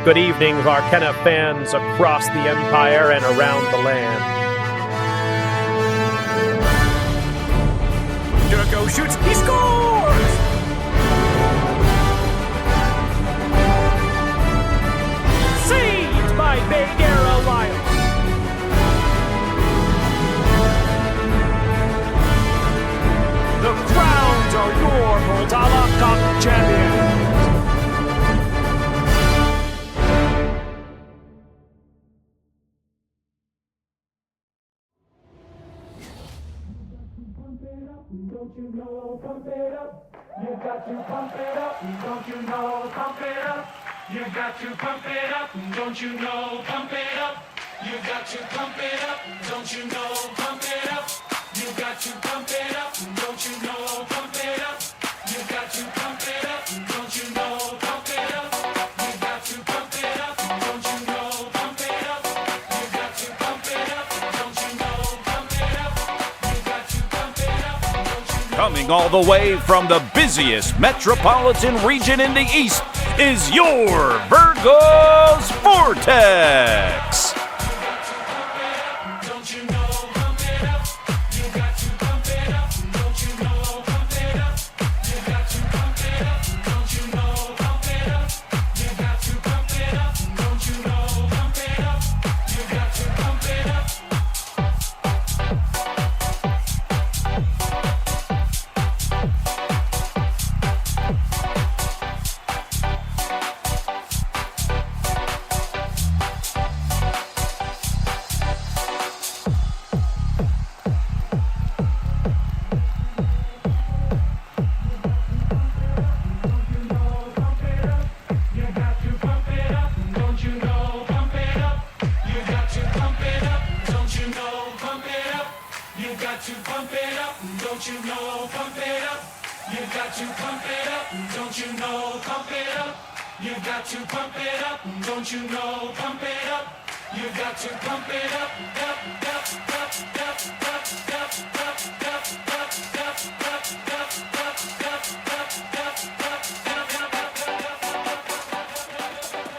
Good evening, Hoquenna fans across the Empire and around the land. Durgo shoots, he scores! Saved by Bagheera Lyle. The crowns are your Poltava Cup champions. Don't you know, pump it up. You got to pump it up. Don't you know, pump it up. You got to pump it up. Don't you know, pump it up. You got to pump it up. Don't you know, pump it up. You got to pump it up. Don't you know, pump it up. You got to pump it up. Don't you know, pump it up. You got to pump it up. Don't you know, pump it up. You got to pump it up. Don't you know, pump it up. You got to pump it up. Coming all the way from the busiest metropolitan region in the East is your VURGOS VORTEX.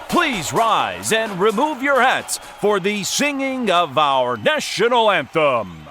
Please rise and remove your hats for the singing of our national anthem.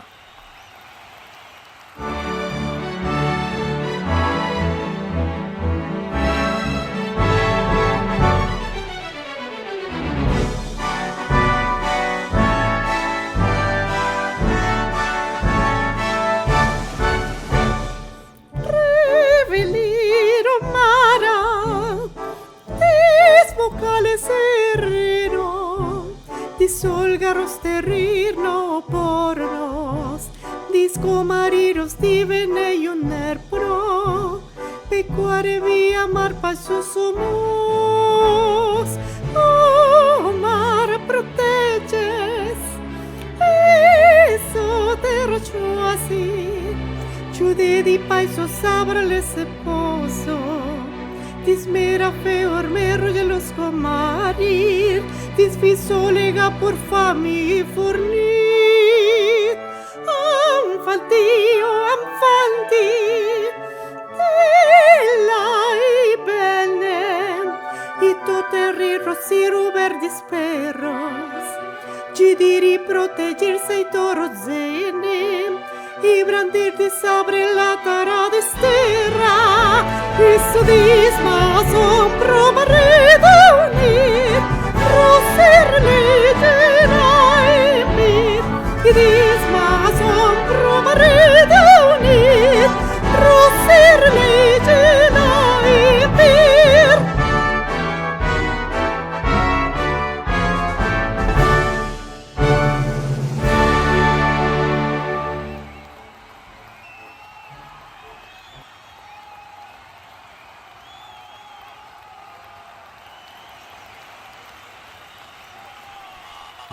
Solgaros terrirno pornos, discomariros divene ioner pro, pecuare via mar pasosomos, oh mar proteges, eso te rochoasi, ciude di paiso sabra le seposo, dismera feor merro de los comarir, disviso lega por fami fornit. Amfanti, delai bene, i toterri rossi ruber disperros, ci diri proteggerse i torozene, i brandir di sabre la tara de sterra, questo disma sombro marredo unir, roser legera e mir, i disma sombro marredo unir, roser legera e mir.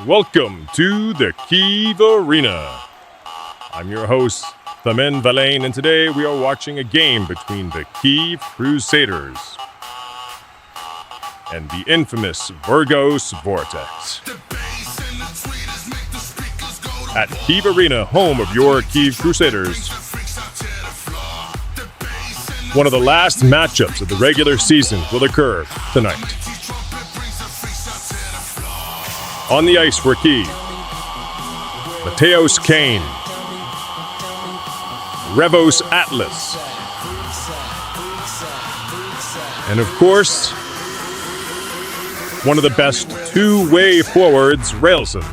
Welcome to the CUIVE Arena. I'm your host, Thamen Valain, and today we are watching a game between the CUIVE Crusaders and the infamous VURGOS VORTEX. At CUIVE Arena, home of your CUIVE Crusaders, one of the last matchups of the regular season will occur tonight. On the ice for Kiev. Mateos Kane. Revos Atlas. And of course, one of the best two-way forwards, Railson.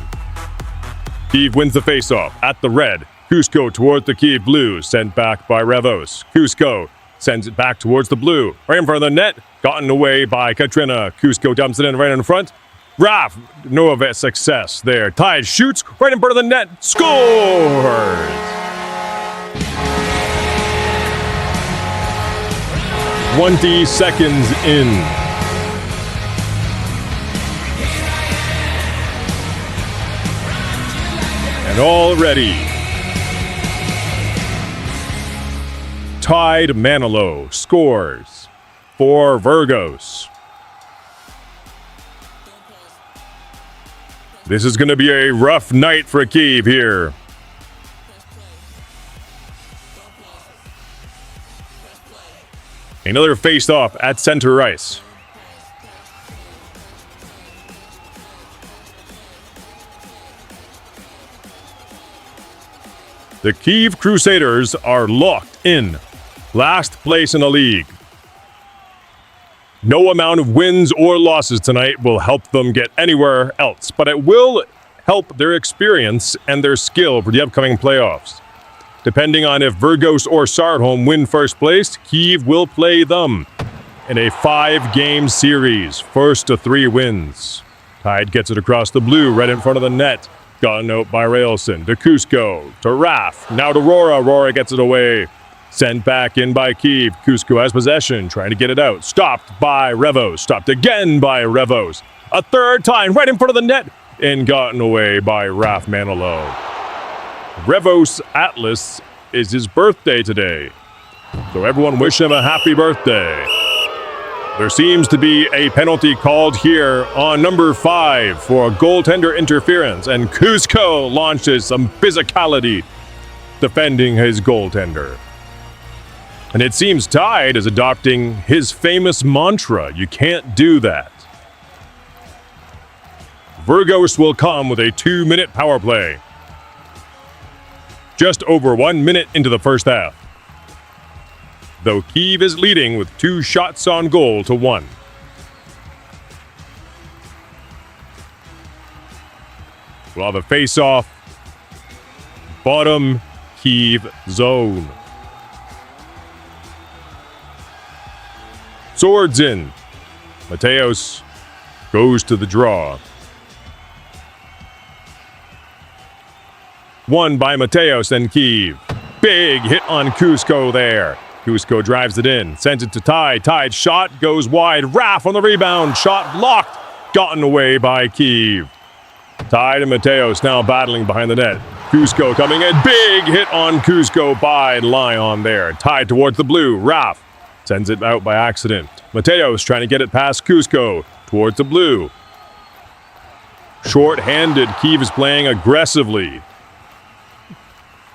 Kiev wins the faceoff at the red. Cusco towards the Kiev blue, sent back by Revos. Cusco sends it back towards the blue. Right in front of the net, gotten away by Katrina. Cusco dumps it in right in front. Raf, no success there. Tide shoots right in front of the net, scores! 20 seconds in. And already, Tide Manilow scores for VURGOS. This is going to be a rough night for Kiev here. Another face-off at center ice. The Kiev Crusaders are locked in. Last place in the league. No amount of wins or losses tonight will help them get anywhere else, but it will help their experience and their skill for the upcoming playoffs. Depending on if VURGOS or Sarovia win first place, Kiev will play them in a 5-game series, first to 3 wins. Tide gets it across the blue, right in front of the net. Gotten out by Railson, to Cusco, to Raf, now to Rora. Rora gets it away. Sent back in by Kiev. Cusco has possession, trying to get it out. Stopped by Revos. Stopped again by Revos. A third time, right in front of the net. And gotten away by Raf Manilow. Revos Atlas is his birthday today. So everyone wish him a happy birthday. There seems to be a penalty called here on number 5 for goaltender interference. And Cusco launches some physicality defending his goaltender. And it seems Tide is adopting his famous mantra, you can't do that. VURGOS will come with a 2-minute power play. Just over 1 minute into the first half. Though Kiev is leading with 2 shots on goal to 1. We'll have a face-off. Bottom Kiev zone. Swords in. Mateos goes to the draw. Won by Mateos and Kiev. Big hit on Cusco there. Cusco drives it in, sends it to Tide. Tide shot goes wide. Raf on the rebound. Shot blocked. Gotten away by Kiev. Tide and Mateos now battling behind the net. Cusco coming in. Big hit on Cusco by Lyon there. Tide towards the blue. Raf sends it out by accident. Mateos trying to get it past Cusco towards the blue. Short-handed. Kiev is playing aggressively.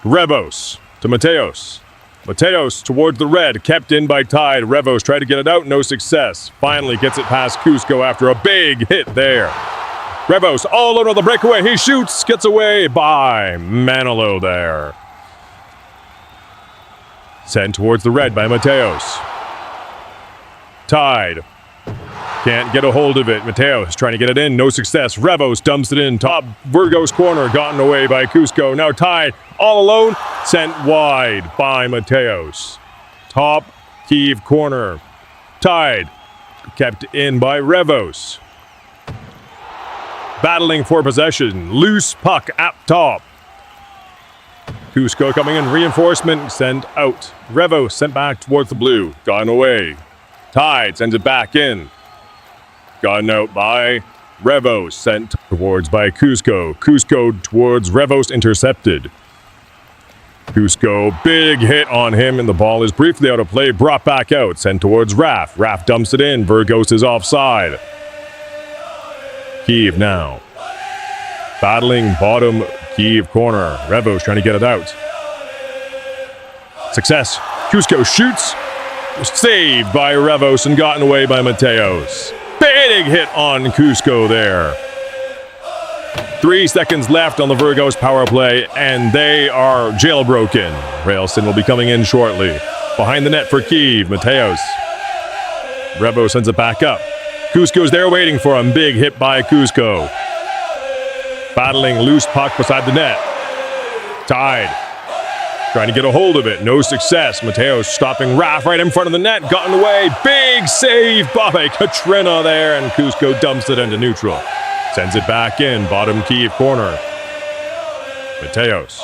Revos to Mateos. Mateos towards the red, kept in by Tide. Revos tried to get it out, no success. Finally gets it past Cusco after a big hit there. Revos all over the breakaway. He shoots, gets away by Manilow there. Sent towards the red by Mateos. Tide can't get a hold of it. Mateos trying to get it in, no success. Revos dumps it in, top VURGOS corner, gotten away by Cusco. Now Tide all alone, sent wide by Mateos. Top Kiev corner. Tide kept in by Revos. Battling for possession. Loose puck up top. Cusco coming in, reinforcement sent out. Revos sent back towards the blue, gone away. Tide sends it back in. Gotten out by Revos, sent towards by Cusco. Cusco towards Revos, intercepted. Cusco, big hit on him, and the ball is briefly out of play, brought back out, sent towards Raf. Raf dumps it in, VURGOS is offside. Kiev now. Battling bottom Kiev corner. Revos trying to get it out. Success. Cusco shoots. Saved by Revos and gotten away by Mateos. Big hit on Cusco there. 3 seconds left on the VURGOS power play, and they are jailbroken. Railston will be coming in shortly. Behind the net for CUIVE, Mateos. Revo sends it back up. Cusco's there waiting for him. Big hit by Cusco. Battling loose puck beside the net. Tied. Trying to get a hold of it. No success. Mateos stopping Raff right in front of the net. Gotten away. Big save by Katrina there, and Cusco dumps it into neutral. Sends it back in. Bottom CUIVE corner. Mateos.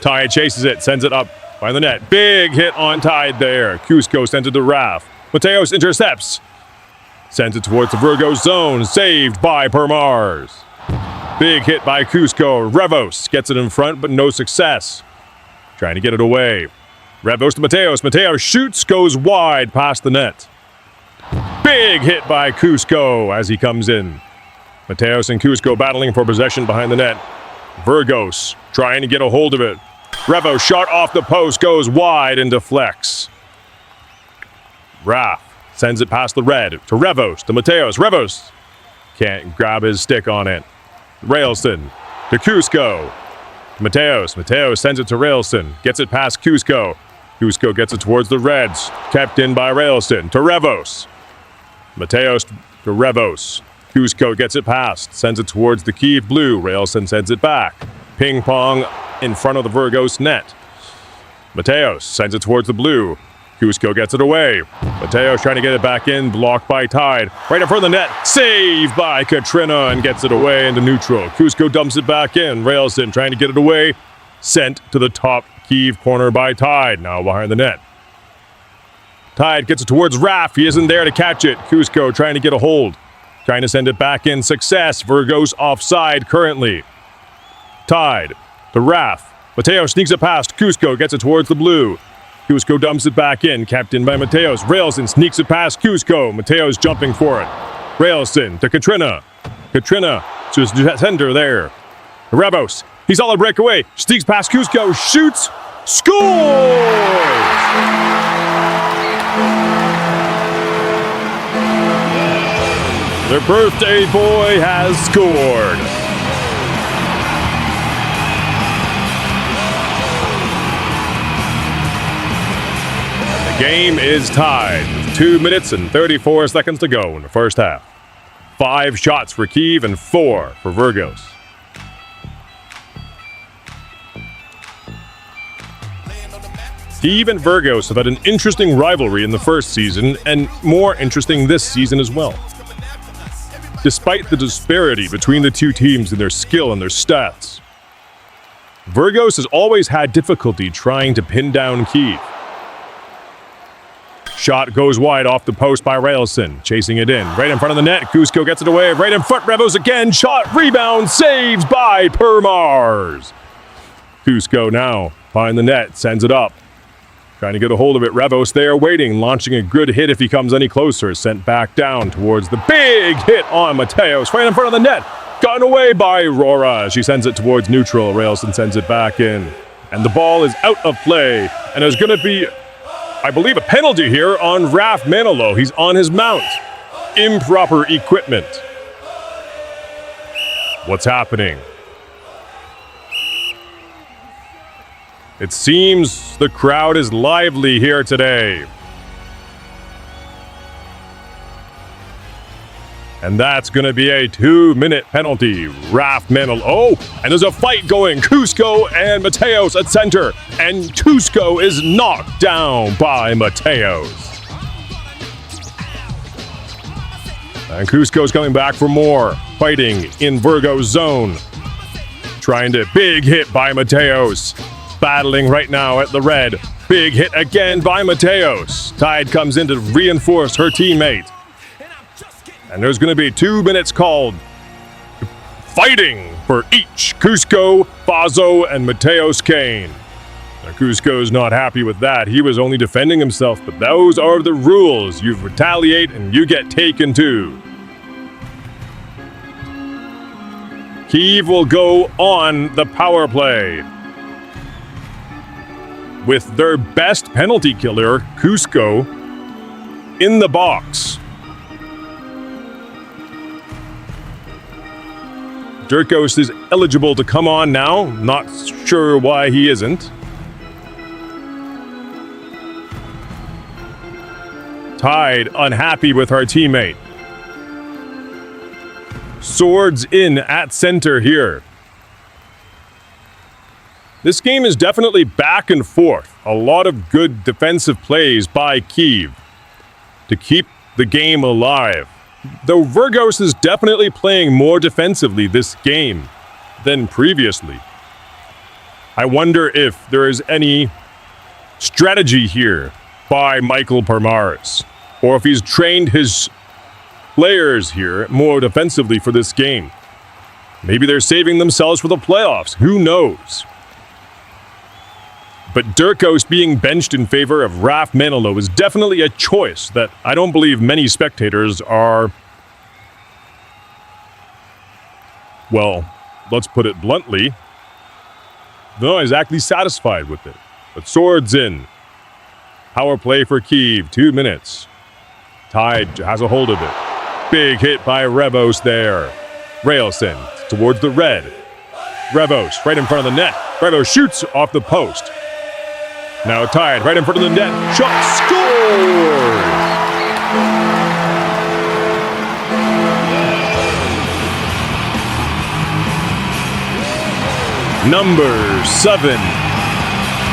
Tide chases it. Sends it up by the net. Big hit on Tide there. Cusco sends it to Raff. Mateos intercepts. Sends it towards the VURGOS zone. Saved by Permars. Big hit by Cusco. Revos gets it in front, but no success. Trying to get it away. Revos to Mateos. Mateos shoots, goes wide past the net. Big hit by Cusco as he comes in. Mateos and Cusco battling for possession behind the net. VURGOS trying to get a hold of it. Revos shot off the post, goes wide and deflects. Raff sends it past the red to Revos, to Mateos. Revos can't grab his stick on it. Railston to Cusco. Mateos. Mateos sends it to Railston. Gets it past Cusco. Cusco gets it towards the Reds. Kept in by Railston to Revos. Mateos to Revos. Cusco gets it past. Sends it towards the CUIVE blue. Railston sends it back. Ping pong in front of the VURGOS net. Mateos sends it towards the blue. Cusco gets it away. Mateos trying to get it back in, blocked by Tide. Right in front of the net, saved by Katrina and gets it away into neutral. Cusco dumps it back in. Railston trying to get it away. Sent to the top CUIVE corner by Tide, now behind the net. Tide gets it towards Raff. He isn't there to catch it. Cusco trying to get a hold. Trying to send it back in. Success. VURGOS offside currently. Tide to Raff. Mateos sneaks it past. Cusco gets it towards the blue. Cusco dumps it back in, kept in by Mateos. Railston sneaks it past Cusco. Mateos jumping for it. Railston to Katrina. Katrina to his defender there. Revos, he's on a breakaway. Sneaks past Cusco, shoots, scores! Their birthday boy has scored. Game is tied with 2 minutes and 34 seconds to go in the first half. 5 shots for CUIVE and 4 for VURGOS. CUIVE and VURGOS have had an interesting rivalry in the first season and more interesting this season as well. Despite the disparity between the two teams in their skill and their stats, VURGOS has always had difficulty trying to pin down CUIVE. Shot goes wide off the post by Railston, chasing it in. Right in front of the net, Cusco gets it away. Right in front, Revos again. Shot, rebound, saves by Permars. Cusco now behind the net, sends it up. Trying to get a hold of it. Revos there waiting, launching a good hit if he comes any closer. Sent back down towards the big hit on Mateos. Right in front of the net. Gotten away by Rora. She sends it towards neutral. Railston sends it back in. And the ball is out of play. And there's going to be, I believe, a penalty here on Raff Manilow. He's on his mount. Improper equipment. What's happening? It seems the crowd is lively here today. And that's going to be a 2-minute penalty. Raff Manilow. Oh, and there's a fight going. Cusco and Mateos at center. And Cusco is knocked down by Mateos. And Cusco's coming back for more. Fighting in VURGOS zone. Trying to big hit by Mateos. Battling right now at the red. Big hit again by Mateos. Tide comes in to reinforce her teammate. And there's going to be 2 minutes called. Fighting for each. Cusco, Fazo, and Mateos Kane. Now, Cusco's not happy with that. He was only defending himself, but those are the rules. You retaliate and you get taken too. CUIVE will go on the power play with their best penalty killer, Cusco, in the box. VURGOS is eligible to come on now. Not sure why he isn't. Tide unhappy with her teammate. Swords in at center here. This game is definitely back and forth. A lot of good defensive plays by CUIVE to keep the game alive. Though VURGOS is definitely playing more defensively this game than previously. I wonder if there is any strategy here by Michael Parmaris, or if he's trained his players here more defensively for this game. Maybe they're saving themselves for the playoffs. Who knows? But VURGOS being benched in favor of Raf Manilow is definitely a choice that I don't believe many spectators are, well, let's put it bluntly, not exactly satisfied with it. But swords in. Power play for CUIVE, 2 minutes. Tide has a hold of it. Big hit by Revos there. Railson towards the red. Revos right in front of the net. Revos shoots off the post. Now Tide right in front of the net. Shot scores! Number 7,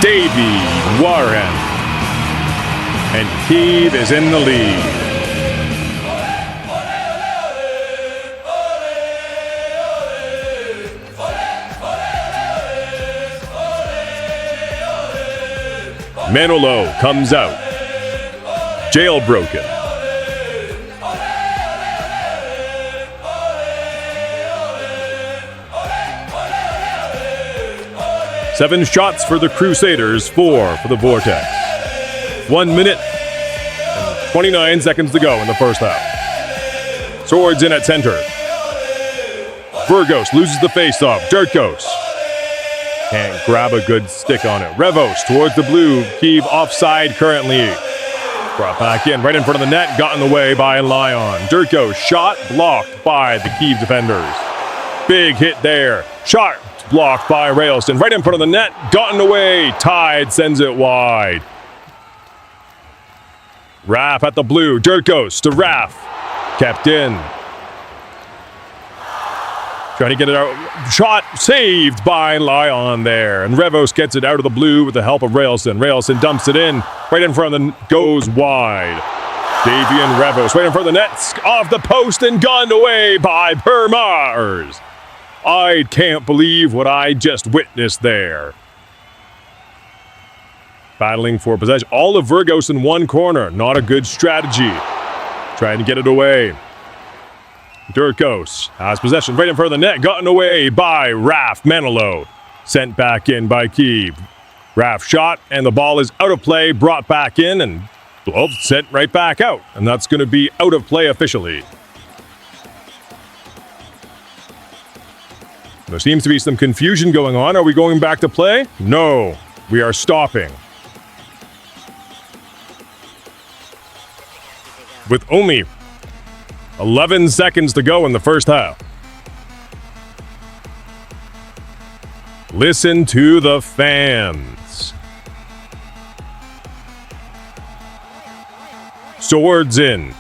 Davy Warren. And CUIVE is in the lead. Manilow comes out. Jailbroken. Seven shots for the Crusaders, 4 for the Vortex. 1 minute and 29 seconds to go in the first half. Swords in at center. VURGOS loses the faceoff. VURGOS can't grab a good stick on it. Revos towards the blue. CUIVE offside currently. Brought back in, right in front of the net. Got in the way by Lyon. VURGOS shot blocked by the CUIVE defenders. Big hit there. Shot blocked by Railson. Right in front of the net. Gotten away. Tide sends it wide. Raf at the blue. VURGOS to Raf. Kept in. Trying to get it out. Shot saved by Lyon there. And Revos gets it out of the blue with the help of Railson. Railson dumps it in. Right in front of the goes wide. Davy and Revos right in front of the net. Off the post and gunned away by Parmaris. I can't believe what I just witnessed there. Battling for possession. All of VURGOS in one corner. Not a good strategy. Trying to get it away. VURGOS has possession right in front of the net. Gotten away by Raf Manilow. Sent back in by CUIVE. Raf shot and the ball is out of play. Brought back in and well, sent right back out. And that's going to be out of play officially. There seems to be some confusion going on. Are we going back to play? No, we are stopping. With only 11 seconds to go in the first half. Listen to the fans. Swords in.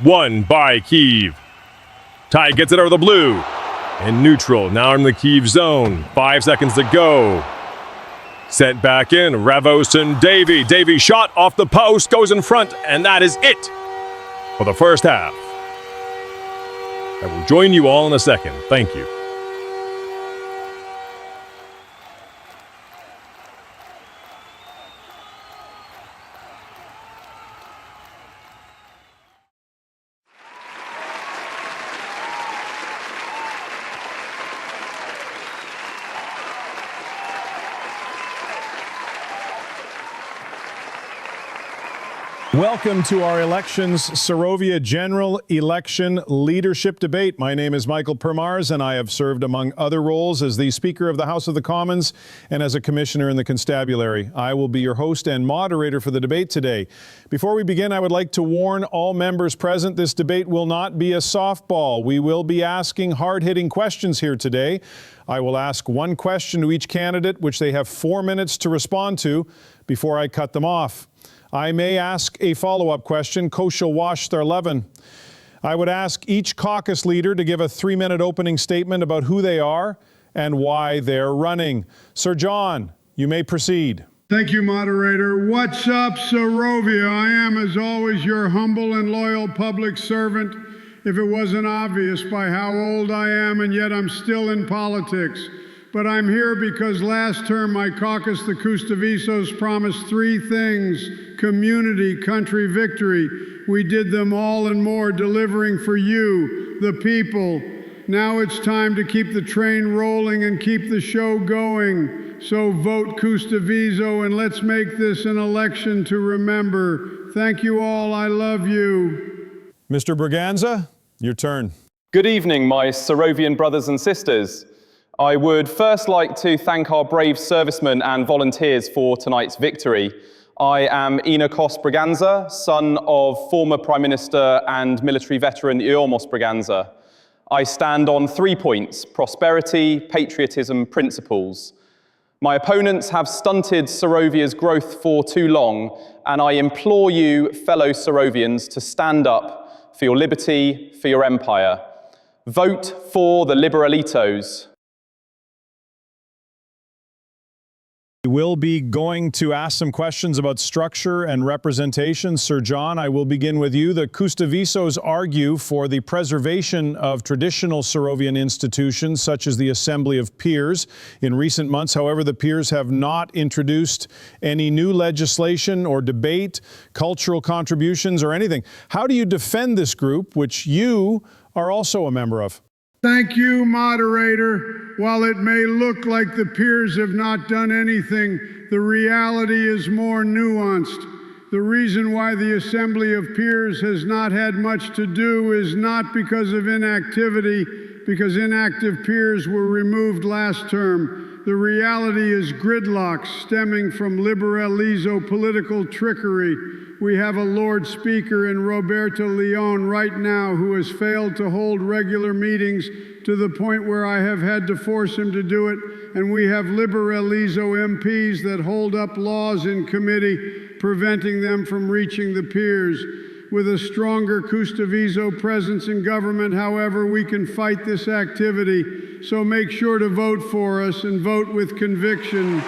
Won by CUIVE. Tide gets it out of the blue. In neutral, now in the CUIVE zone. 5 seconds to go. Sent back in, Revos and Davy. Davy shot off the post, goes in front, and that is it for the first half. I will join you all in a second. Thank you. Welcome to our elections Sarovia General Election Leadership Debate. My name is Michael Permars, and I have served, among other roles, as the Speaker of the House of the Commons and as a Commissioner in the Constabulary. I will be your host and moderator for the debate today. Before we begin, I would like to warn all members present, this debate will not be a softball. We will be asking hard-hitting questions here today. I will ask one question to each candidate, which they have 4 minutes to respond to before I cut them off. I may ask a follow-up question, Kosha Wash Starlevin. I would ask each caucus leader to give a 3-minute opening statement about who they are and why they're running. Sir John, you may proceed. Thank you, moderator. What's up, Sarovia? I am, as always, your humble and loyal public servant. If it wasn't obvious by how old I am, and yet I'm still in politics. But I'm here because last term my caucus, the Custavisos, promised 3 things: community, country, victory. We did them all and more, delivering for you, the people. Now it's time to keep the train rolling and keep the show going. So vote Custaviso and let's make this an election to remember. Thank you all. I love you. Mr. Braganza, your turn. Good evening, my Sarovian brothers and sisters. I would first like to thank our brave servicemen and volunteers for tonight's victory. I am Inokos Braganza, son of former Prime Minister and military veteran Iomos Braganza. I stand on 3 points: prosperity, patriotism, principles. My opponents have stunted Sarovia's growth for too long, and I implore you, fellow Sarovians, to stand up for your liberty, for your empire. Vote for the Liberalitos. We will be going to ask some questions about structure and representation. Sir John, I will begin with you. The Custavisos argue for the preservation of traditional Sarovian institutions, such as the Assembly of Peers. In recent months, however, the peers have not introduced any new legislation or debate, cultural contributions, or anything. How do you defend this group, which you are also a member of? Thank you, moderator. While it may look like the peers have not done anything, the reality is more nuanced. The reason why the Assembly of Peers has not had much to do is not because of inactivity, because inactive peers were removed last term. The reality is gridlock stemming from Liberalizo political trickery. We have a Lord Speaker in Roberto Leon right now who has failed to hold regular meetings to the point where I have had to force him to do it. And we have Liberalizo MPs that hold up laws in committee, preventing them from reaching the peers. With a stronger Custaviso presence in government, however, we can fight this activity. So make sure to vote for us and vote with conviction.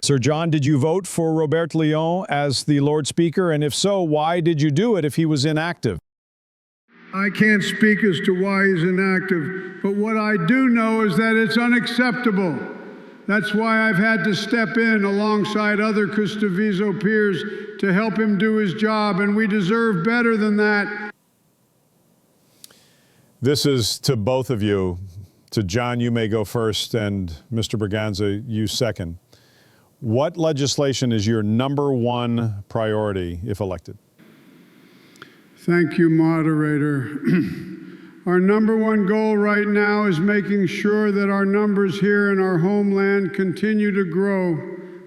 Sir John, did you vote for Robert Leon as the Lord Speaker? And if so, why did you do it if he was inactive? I can't speak as to why he's inactive, but what I do know is that it's unacceptable. That's why I've had to step in alongside other Custaviso peers to help him do his job, and we deserve better than that. This is to both of you. To John, you may go first, and Mr. Braganza, you second. What legislation is your #1 priority if elected? Thank you, moderator. Our #1 goal right now is making sure that our numbers here in our homeland continue to grow.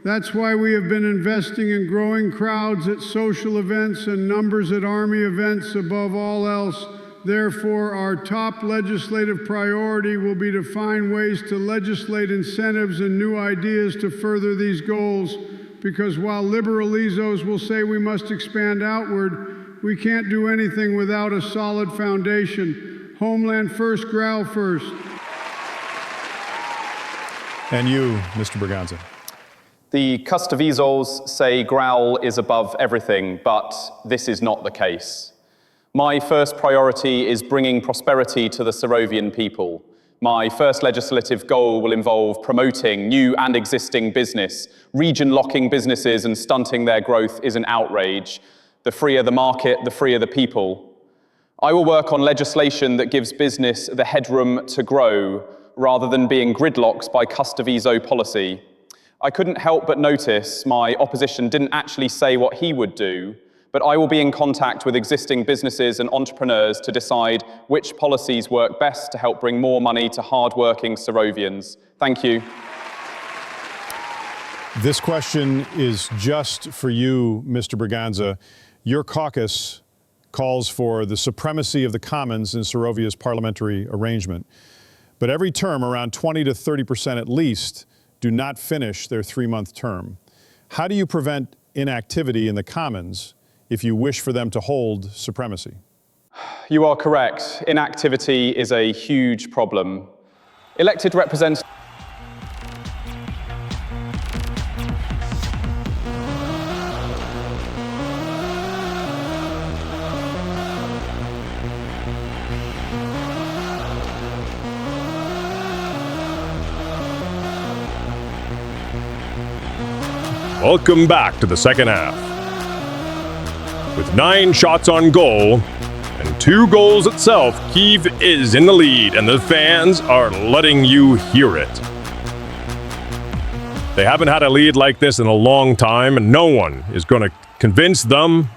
That's why we have been investing in growing crowds at social events and numbers at Army events above all else. Therefore, our top legislative priority will be to find ways to legislate incentives and new ideas to further these goals. Because while Liberalizos will say we must expand outward, we can't do anything without a solid foundation. Homeland first, Graal first. And you, Mr. Braganza. The Custavisos say Graal is above everything, but this is not the case. My first priority is bringing prosperity to the Sarovian people. My first legislative goal will involve promoting new and existing business. Region-locking businesses and stunting their growth is an outrage. The freer the market, the freer the people. I will work on legislation that gives business the headroom to grow, rather than being gridlocked by Custoviso policy. I couldn't help but notice my opposition didn't actually say what he would do, but I will be in contact with existing businesses and entrepreneurs to decide which policies work best to help bring more money to hard-working Sarovians. Thank you. This question is just for you, Mr. Braganza. Your caucus calls for the supremacy of the Commons in Sarovia's parliamentary arrangement. But every term, around 20 to 30% at least, do not finish their 3-month term. How do you prevent inactivity in the Commons if you wish for them to hold supremacy? You are correct. Inactivity is a huge problem. Elected representatives. Welcome back to the second half. With 9 shots on goal and 2 goals itself, CUIVE is in the lead, and the fans are letting you hear it. They haven't had a lead like this in a long time, and no one is going to convince them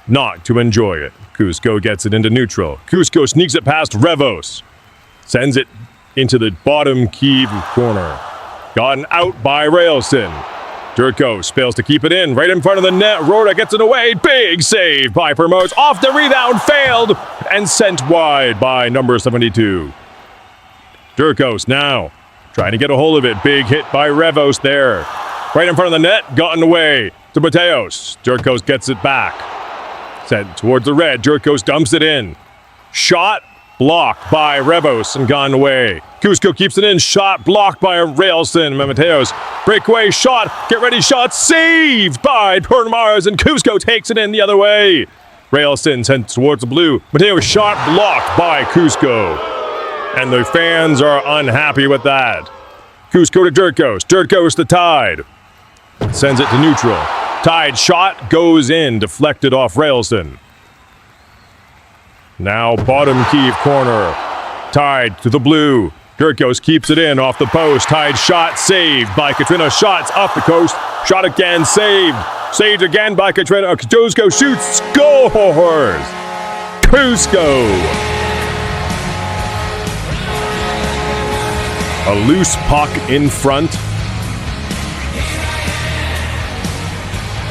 not to enjoy it. Cusco gets it into neutral. Cusco sneaks it past Revos. Sends it into the bottom CUIVE corner. Gotten out by Railson. Durkos fails to keep it in. Right in front of the net. Rhoda gets it away. Big save by Permos. Off the rebound. Failed. And sent wide by number 72. Durkos now trying to get a hold of it. Big hit by Revos there. Right in front of the net. Gotten away to Mateos. Durkos gets it back. Sent towards the red. Durkos dumps it in. Shot. Blocked by Revos and gone away. Cusco keeps it in. Shot blocked by Railson. Mateos. Breakaway shot. Get ready shot. Saved by Permars, and Cusco takes it in the other way. Railson sent towards the blue. Mateos shot blocked by Cusco. And the fans are unhappy with that. Cusco to Durkos. Durkos to Tide. Sends it to neutral. Tide shot goes in. Deflected off Railson. Now bottom CUIVE corner. Tide to the blue. Durkos keeps it in off the post. Tide shot saved by Katrina. Shots up the coast. Shot again saved. Saved again by Katrina. Cusco shoots. Scores! Cusco! A loose puck in front.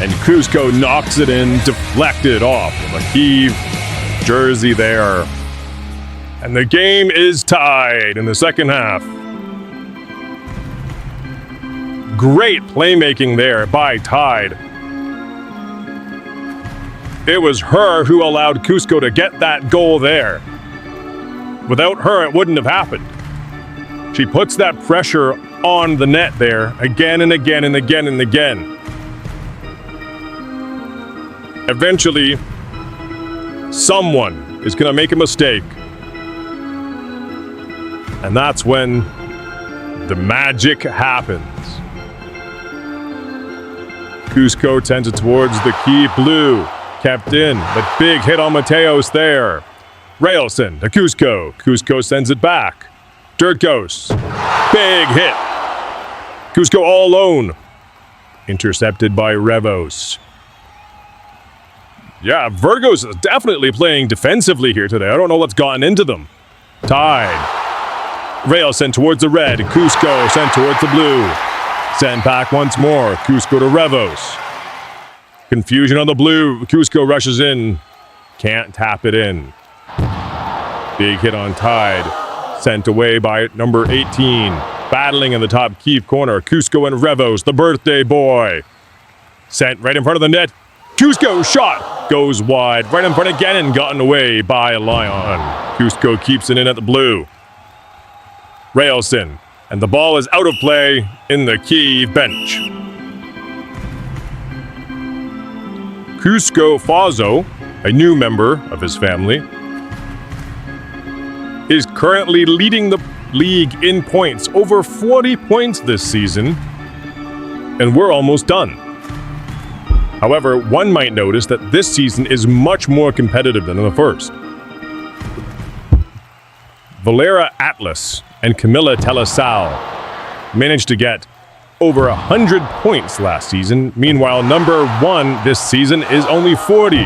And Cusco knocks it in. Deflected off of a CUIVE jersey there. And the game is tied in the second half. Great playmaking there by Tide. It was her who allowed Cusco to get that goal there. Without her, it wouldn't have happened. She puts that pressure on the net there again and again and again and again. Eventually, someone is going to make a mistake. And that's when the magic happens. Cusco sends it towards the CUIVE blue. Kept in, but big hit on Mateos there. Railson to Cusco. Cusco sends it back. Durkos. Big hit. Cusco all alone. Intercepted by Revos. Yeah, VURGOS is definitely playing defensively here today. I don't know what's gotten into them. Tide. Rail sent towards the red. Cusco sent towards the blue. Sent back once more. Cusco to Revos. Confusion on the blue. Cusco rushes in. Can't tap it in. Big hit on Tide. Sent away by number 18. Battling in the top CUIVE corner. Cusco and Revos, the birthday boy. Sent right in front of the net. Cusco shot goes wide, right in front again and gotten away by Lyon. Cusco keeps it in at the blue. Railson, and the ball is out of play in the CUIVE bench. Cusco Fazo, a new member of his family, is currently leading the league in points, over 40 points this season, and we're almost done. However, one might notice that this season is much more competitive than in the first. Valera Atlas and Camilla Telasal managed to get over 100 points last season. Meanwhile, number 1 this season is only 40.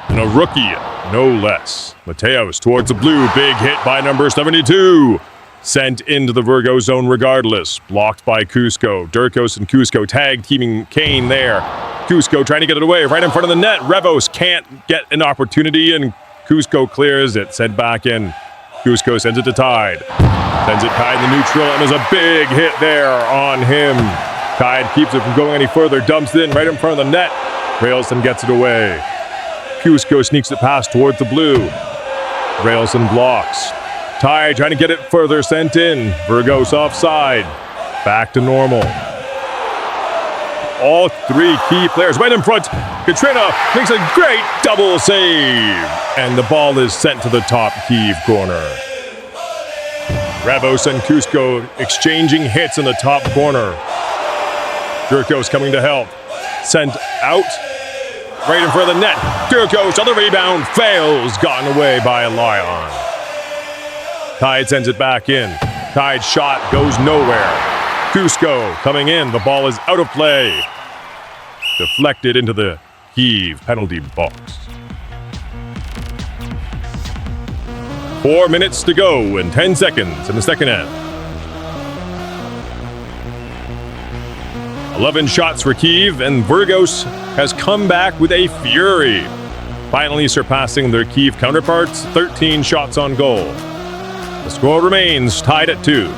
And a rookie, no less. Mateos towards the blue, big hit by number 72. Sent into the Virgo zone regardless. Blocked by Cusco. Durkos and Cusco tag teaming Kane there. Cusco trying to get it away right in front of the net. Revos can't get an opportunity and Cusco clears it. Sent back in. Cusco sends it to Tide. Sends it Tide in the neutral and there's a big hit there on him. Tide keeps it from going any further. Dumps it in right in front of the net. Railson gets it away. Cusco sneaks it past towards the blue. Railson blocks. Tide trying to get it further sent in. VURGOS offside. Back to normal. All 3 key players right in front. Katrina makes a great double save. And the ball is sent to the top Kyiv corner. Revos and Cusco exchanging hits in the top corner. Durkos coming to help. Sent out. Right in front of the net. Durkos on the rebound. Fails. Gotten away by Lion. Tide sends it back in. Tide's shot goes nowhere. Cusco coming in. The ball is out of play. Deflected into the Kyiv penalty box. 4 minutes to go and 10 seconds in the second half. 11 shots for Kyiv, and VURGOS has come back with a fury, finally surpassing their Kyiv counterparts, 13 shots on goal. The score remains tied at 2.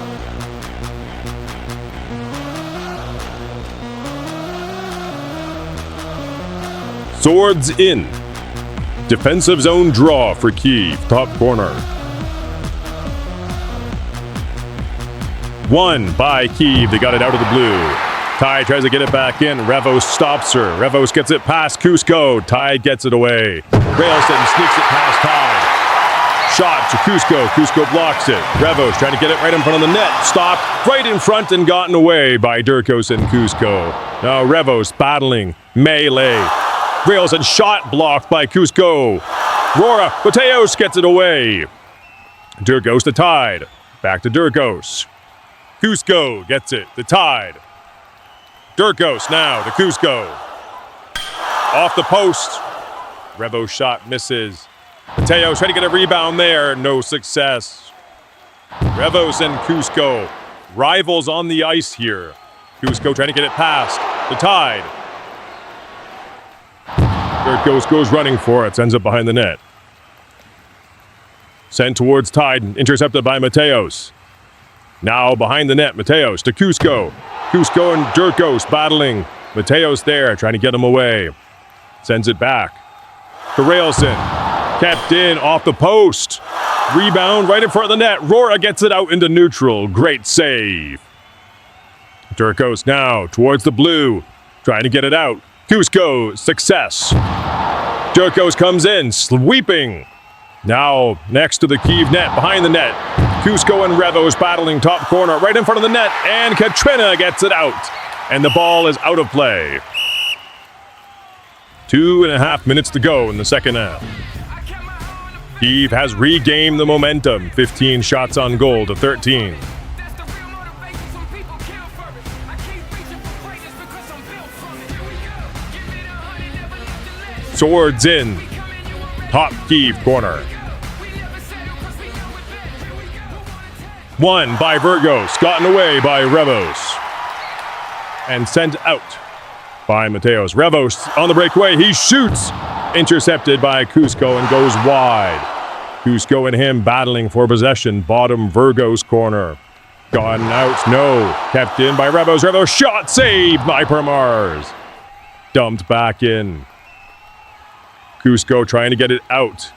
Swords in. Defensive zone draw for Kyiv, top corner. 1 by Kyiv, they got it out of the blue. Tide tries to get it back in. Revos stops her. Revos gets it past Cusco. Tide gets it away. Railson sneaks it past Tide. Shot to Cusco. Cusco blocks it. Revos trying to get it right in front of the net. Stopped right in front and gotten away by Durkos and Cusco. Now Revos battling. Melee. Railson shot blocked by Cusco. Rora. Mateos gets it away. Durkos to Tide. Back to Durkos. Cusco gets it. The Tide. Durkos now to Cusco. Off the post. Revo's shot misses. Mateos trying to get a rebound there. No success. Revos and Cusco. Rivals on the ice here. Cusco trying to get it past. The Tide. Durkos goes running for it. Ends up behind the net. Sent towards Tide. Intercepted by Mateos. Now behind the net. Mateos to Cusco. Cusco and Durkos battling. Mateos there, trying to get him away. Sends it back. To Railson. Kept in, off the post. Rebound right in front of the net. Rora gets it out into neutral. Great save. Durkos now towards the blue. Trying to get it out. Cusco, success. Durkos comes in, sweeping. Now next to the Kyiv net, behind the net. Cusco and Revos battling top corner, right in front of the net, and Katrina gets it out. And the ball is out of play. 2.5 minutes to go in the second half. Kyiv has regained the momentum, 15 shots on goal to 13. Swords in. Top Kyiv corner. 1 by VURGOS, gotten away by Revos. And sent out by Mateos. Revos on the breakaway, he shoots. Intercepted by Cusco and goes wide. Cusco and him battling for possession. Bottom VURGOS corner. Gone out, no. Kept in by Revos. Revos shot, saved by Permars. Dumped back in. Cusco trying to get it out.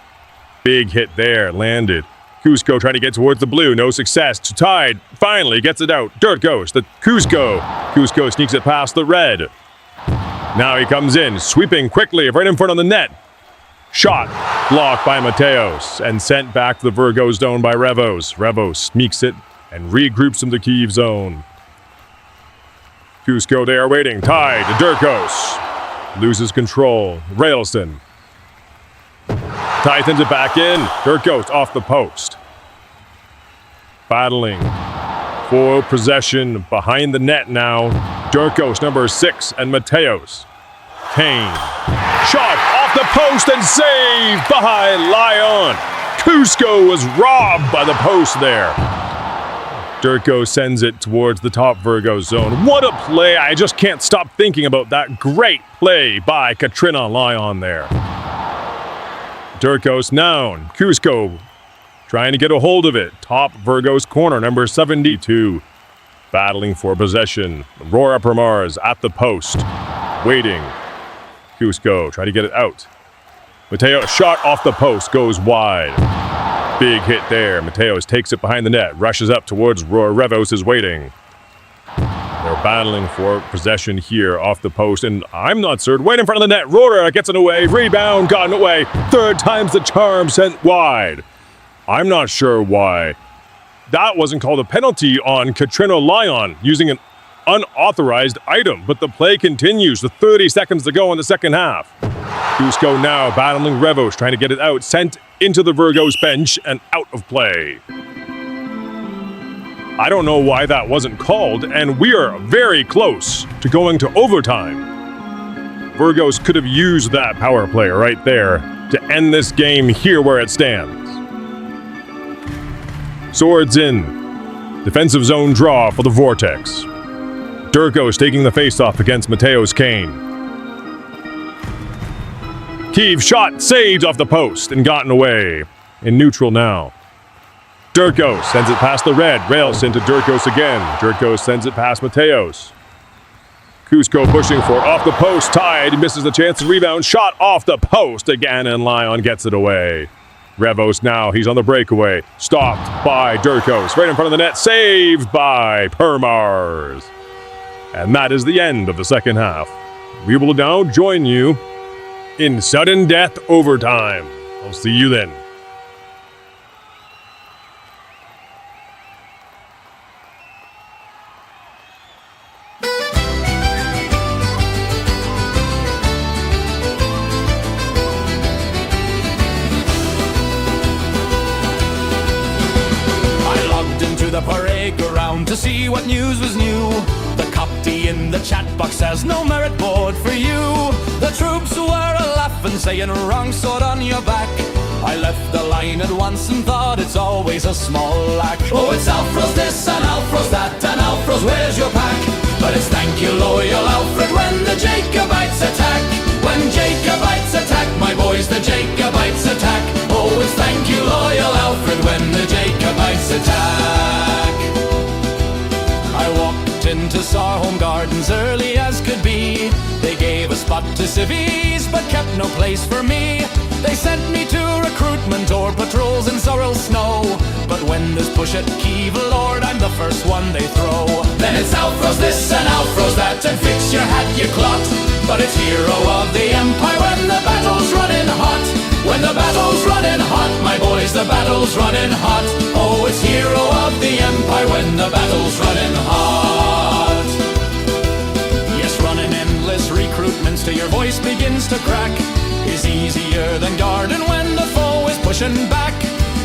Big hit there, landed. Cusco trying to get towards the blue, no success. Tide finally gets it out. Dirt goes to Cusco. Cusco sneaks it past the red. Now he comes in, sweeping quickly right in front of the net. Shot blocked by Mateos and sent back to the VURGOS zone by Revos. Revos sneaks it and regroups in the Kyiv zone. Cusco there waiting. Tied to Durkos. Loses control. Railston. Tightens it back in. Durkos off the post. Battling for possession behind the net now. Durkos, number 6, and Mateos. Kane. Shot off the post and saved by Lyon. Cusco was robbed by the post there. Durko sends it towards the top VURGOS zone. What a play! I just can't stop thinking about that great play by Katrina Lyon there. Durkos now. Cusco trying to get a hold of it. Top VURGOS corner, number 72. Battling for possession. Aurora Permars at the post. Waiting. Cusco trying to get it out. Mateo shot off the post, goes wide. Big hit there. Mateos takes it behind the net, rushes up towards Roar. Revos is waiting. They're battling for possession here off the post, and I'm not certain. Right in front of the net. Roar gets it away. Rebound gotten away. Third time's the charm, sent wide. I'm not sure why that wasn't called a penalty on Katrina Lyon using an unauthorized item, but the play continues with 30 seconds to go in the second half. Cusco now battling Revos, trying to get it out, sent into the VURGOS bench and out of play. I don't know why that wasn't called, and we are very close to going to overtime. VURGOS could have used that power play right there to end this game here where it stands. Swords in. Defensive zone draw for the VORTEX. Durkos taking the faceoff against Mateos Kane. CUIVE shot saved off the post and gotten away. In neutral now. Durkos sends it past the red. Railston to Durkos again. Durkos sends it past Mateos. Cusco pushing for it off the post. Tied. Misses the chance to rebound. Shot off the post again, and Lyon gets it away. Revos now. He's on the breakaway. Stopped by Durkos. Right in front of the net. Saved by Permars. And that is the end of the second half. We will now join you in sudden death overtime. I'll see you then. I logged into the parade ground to see what news was new. The copy in the chat box says no merit board for you. The troops were a-laughing, saying wrong sword on your back. I left the line at once and thought it's always a small lack. Oh, it's Alfro's this and Alfro's that, and Alfro's where's your pack? But it's thank you, loyal Alfred, when the Jacobites attack. When Jacobites attack, my boys, the Jacobites attack. Oh, it's thank you, loyal Alfred, when the Jacobites attack. I walked into Sarholm Gardens early as could be. They gave a spot to civvies, but kept no place for me. They sent me to recruitment or patrols in Sorrel Snow. But when there's push at CUIVE, Lord, I'm the first one they throw. Then it's Alfro's this and Alfro's that, and fix your hat, you clot. But it's hero of the empire when the battle's running hot. When the battle's running hot, my boys, the battle's running hot. Oh, it's hero of the empire when the battle's running hot. Yes, running endless recruitments till your voice begins to crack is easier than guarding when the foe is pushing back.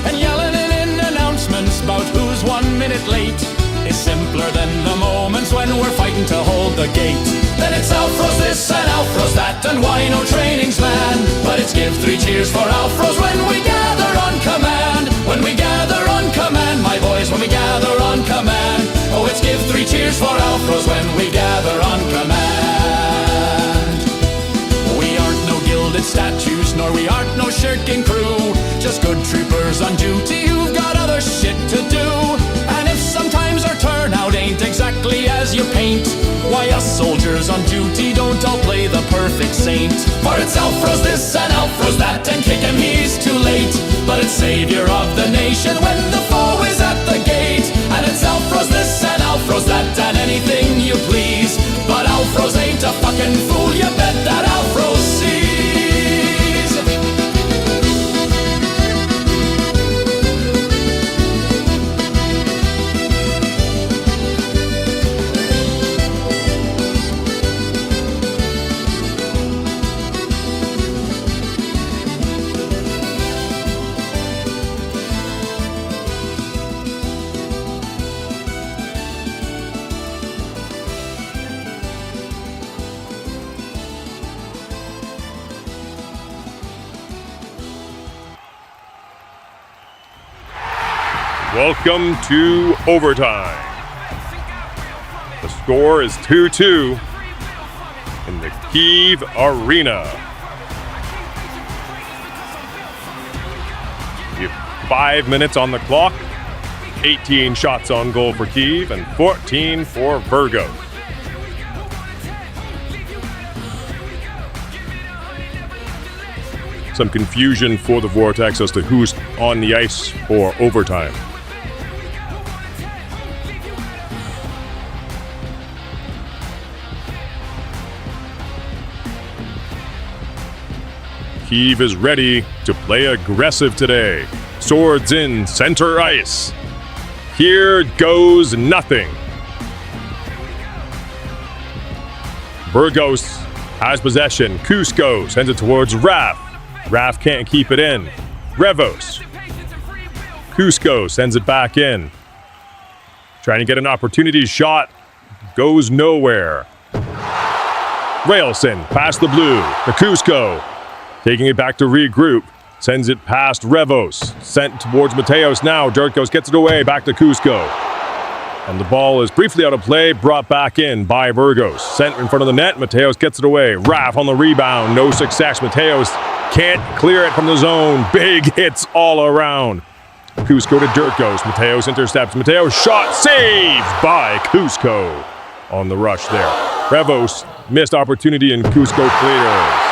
And yelling in announcements about who's 1 minute late is simpler than the moments when we're fighting to hold the gate. Then it's Alfro's this and Alfro's that, and why no trainings, man? But it's give 3 cheers for Alfro's when we gather on command. When we gather on command, my boys, when we gather on command. Oh, it's give 3 cheers for Alfro's when we gather on command. We aren't no gilded statues, nor we aren't no shirking crew. Just good troopers on duty who've got other shit to do. And if sometimes our turnout ain't exactly as you paint, why us soldiers on duty don't all play the perfect saint. For it's Alfro's this and Alfro's that, and kick him he's too late. But it's savior of the nation when the foe is at the gate. And it's Alfro's this and Alfro's that, and anything you please. But Alfro's ain't a fucking fool, you bet that Alfro's sees. Welcome to overtime. The score is 2-2 in the CUIVE Arena. We have 5 minutes on the clock, 18 shots on goal for CUIVE and 14 for VURGOS. Some confusion for the VORTEX as to who's on the ice for overtime. CUIVE is ready to play aggressive today. Swords in center ice. Here goes nothing. VURGOS has possession. Cusco sends it towards Raf. Raf can't keep it in. Revos. Cusco sends it back in. Trying to get an opportunity shot. Goes nowhere. Railson past the blue to Cusco. Taking it back to regroup. Sends it past Revos. Sent towards Mateos now. Dirkos gets it away. Back to Cusco. And the ball is briefly out of play. Brought back in by VURGOS. Sent in front of the net. Mateos gets it away. Raf on the rebound. No success. Mateos can't clear it from the zone. Big hits all around. Cusco to Dirkos. Mateos intercepts. Mateos shot. Saved by Cusco on the rush there. Revos missed opportunity and Cusco clears.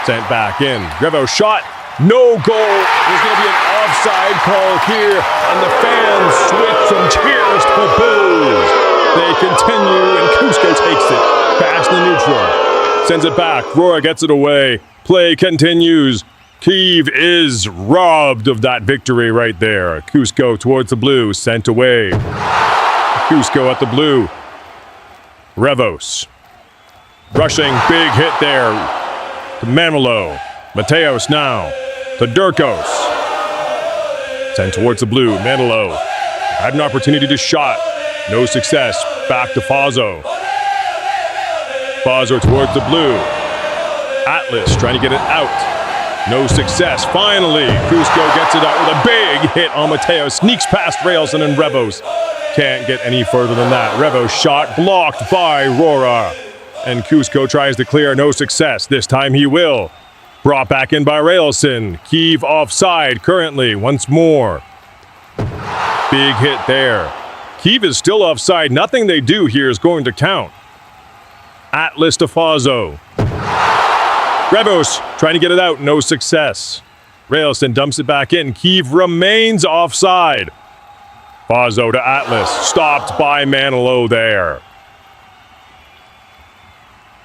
Sent back in. Revo shot. No goal. There's going to be an offside call here, and the fans switch from cheers to boos. They continue, and Cusco takes it past the neutral. Sends it back. Roar gets it away. Play continues. CUIVE is robbed of that victory right there. Cusco towards the blue. Sent away. Cusco at the blue. Revos. Rushing. Big hit there. To Mamelo. Mateos now. To Dirkos. Sent towards the blue. Mamelo. Had an opportunity to shot. No success. Back to Fazo. Fazo towards the blue. Atlas trying to get it out. No success. Finally, Cusco gets it out with a big hit on Mateos. Sneaks past Railson and Revos. Can't get any further than that. Revos shot blocked by Rora. And Cusco tries to clear, no success. This time he will. Brought back in by Railson. CUIVE offside currently, once more. Big hit there. CUIVE is still offside. Nothing they do here is going to count. Atlas to Fazo. Revos trying to get it out, no success. Railson dumps it back in. CUIVE remains offside. Fazo to Atlas. Stopped by Manilow there.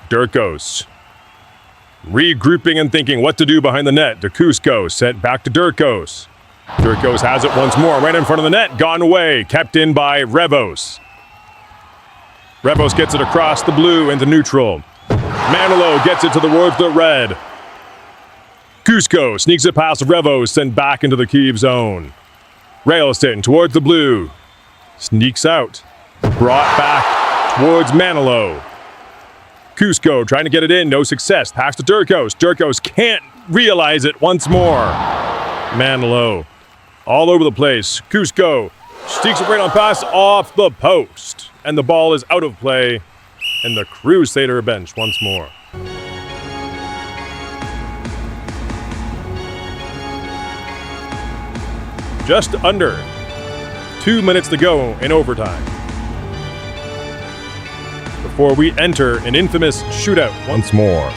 Dirkos. Regrouping and thinking what to do behind the net. To Cusco. Sent back to Dirkos. Dirkos has it once more. Right in front of the net. Gone away. Kept in by Revos. Revos gets it across the blue into neutral. Manilow gets it towards the red. Cusco sneaks it past Revos. Sent back into the CUIVE zone. Railson towards the blue. Sneaks out. Brought back towards Manilow. Cusco trying to get it in, no success. Pass to Dirkos. Dirkos can't realize it once more. Manilow all over the place. Cusco sneaks it right on pass off the post. And the ball is out of play. And the Crusader bench once more. Just under 2 minutes to go in overtime. Before we enter an infamous shootout once more.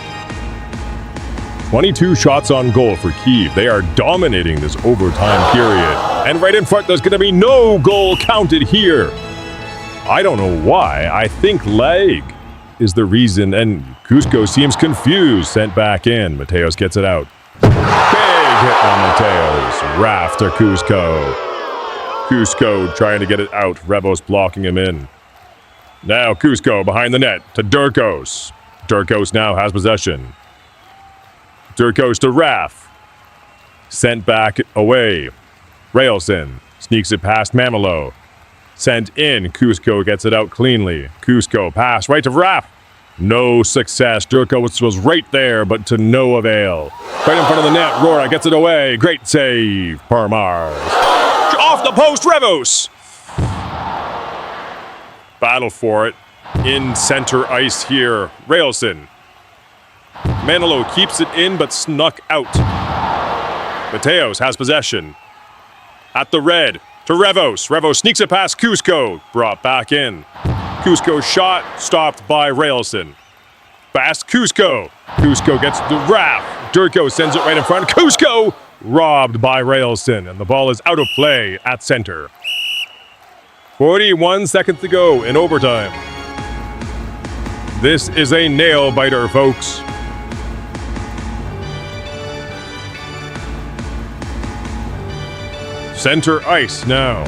22 shots on goal for CUIVE. They are dominating this overtime period. And right in front, there's going to be no goal counted here. I don't know why. I think leg is the reason. And Cusco seems confused. Sent back in. Mateos gets it out. Big hit on Mateos. Raf to Cusco. Cusco trying to get it out. Revos blocking him in. Now Cusco behind the net to Dirkos. Dirkos now has possession. Dirkos to Raf. Sent back away. Railson sneaks it past Mamelo. Sent in. Cusco gets it out cleanly. Cusco pass right to Raf. No success. Dirkos was right there, but to no avail. Right in front of the net. Rora gets it away. Great save. Parmars. off the post, Revos! Battle for it. In center ice here, Railson. Manilow keeps it in, but snuck out. Mateos has possession. At the red, to Revos. Revos sneaks it past Cusco. Brought back in. Cusco shot, stopped by Railson. Fast Cusco. Cusco gets the wrap. Durko sends it right in front. Cusco robbed by Railson, and the ball is out of play at center. 41 seconds to go in overtime. This is a nail-biter, folks. Center ice now.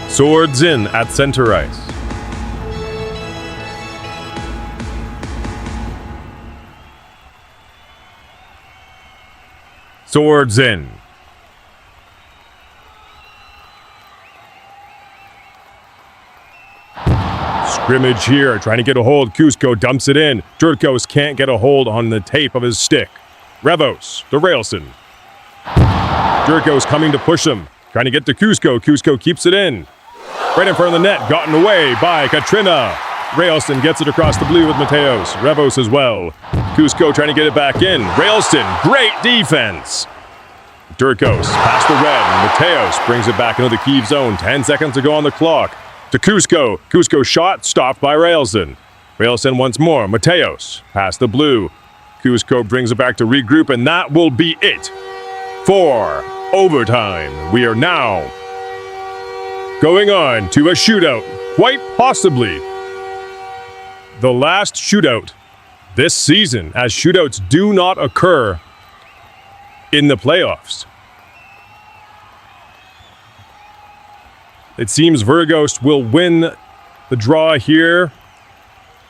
Swords in at center ice. Swords in. Scrimmage here, trying to get a hold. Cusco dumps it in. Durkos can't get a hold on the tape of his stick. Revos, the Railson. Durkos coming to push him. Trying to get to Cusco. Cusco keeps it in. Right in front of the net, gotten away by Katrina. Railson gets it across the blue with Mateos. Revos as well. Cusco trying to get it back in. Railson, great defense. Durkos past the red. Mateos brings it back into the CUIVE zone. 10 seconds to go on the clock. To Cusco. Cusco shot, stopped by Railson. Railson once more. Mateos past the blue. Cusco brings it back to regroup, and that will be it for overtime. We are now going on to a shootout. Quite possibly the last shootout this season, as shootouts do not occur in the playoffs. It seems VURGOS will win the draw here,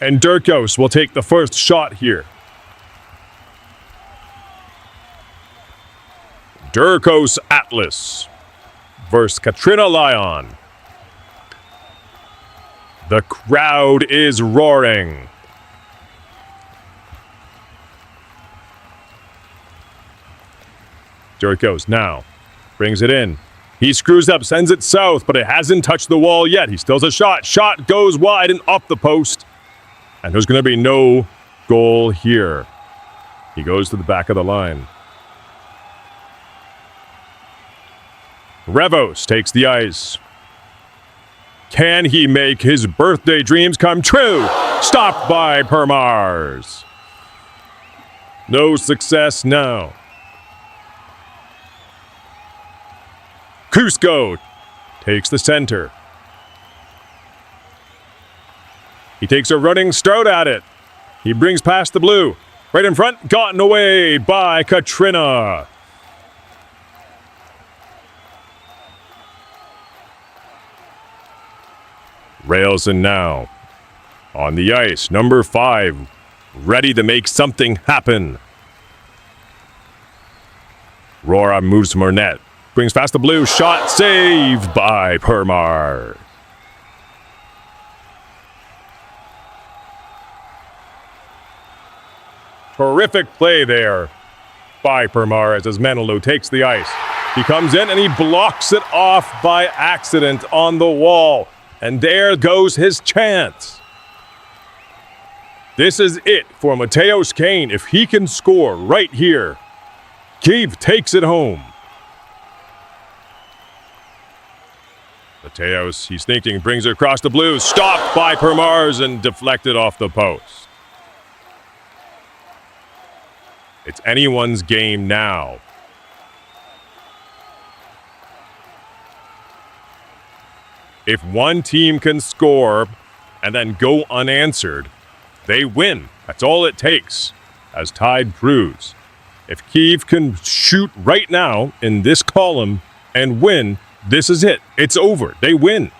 and Durkos will take the first shot here. Durkos Atlas versus Katrina Lyon. The crowd is roaring. Durkos now brings it in. He screws up, sends it south, but it hasn't touched the wall yet. He still has a shot. Shot goes wide and off the post. And there's going to be no goal here. He goes to the back of the line. Revos takes the ice. Can he make his birthday dreams come true? Stopped by Permars. No success now. Cusco takes the center. He takes a running start at it. He brings past the blue. Right in front, gotten away by Katrina. Railson now on the ice. Number 5, ready to make something happen. Rora moves from her net. Brings past the blue. Shot saved by Permar. Terrific play there by Permar as Manilow takes the ice. He comes in and he blocks it off by accident on the wall. And there goes his chance. This is it for Mateos Kane. If he can score right here, CUIVE takes it home. Mateos, he's thinking, brings it across the blue. Stopped by Permars and deflected off the post. It's anyone's game now. If one team can score and then go unanswered, they win. That's all it takes, as Tide proves. If CUIVE can shoot right now in this column and win, this is it. It's over. They win.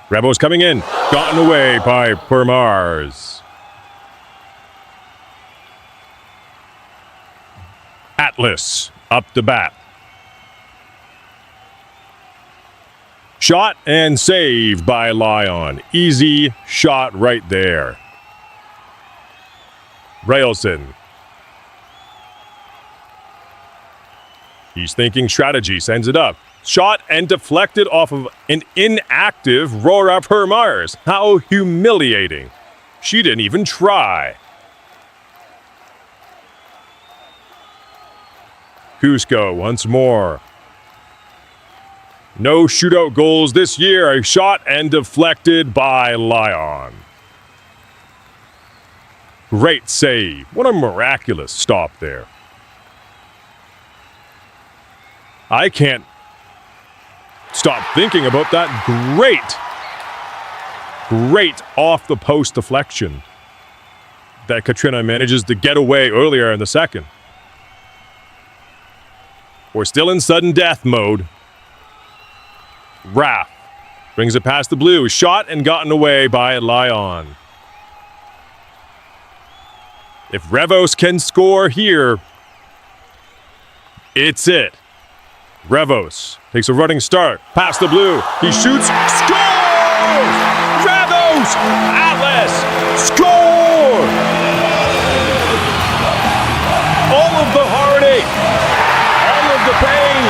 Revos coming in. Gotten away by Permars. Atlas up to bat. Shot and saved by Lyon. Easy shot right there. Railson. He's thinking strategy, sends it up. Shot and deflected off of an inactive Rora Permars. How humiliating. She didn't even try. Cusco once more. No shootout goals this year. A shot and deflected by Lyon. Great save. What a miraculous stop there. I can't stop thinking about that great off the post deflection that Katrina manages to get away earlier in the second. We're still in sudden death mode. Raff brings it past the blue. Shot and gotten away by Lyon. If Revos can score here, it's it. Revos takes a running start. Past the blue. He shoots. Scores! Revos! Atlas! Score! All of the heartache. All of the pain.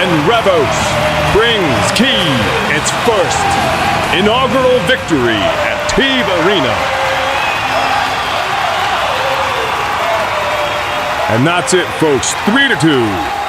And Revos brings CUIVE its first inaugural victory at CUIVE Arena. And that's it, folks. 3-2.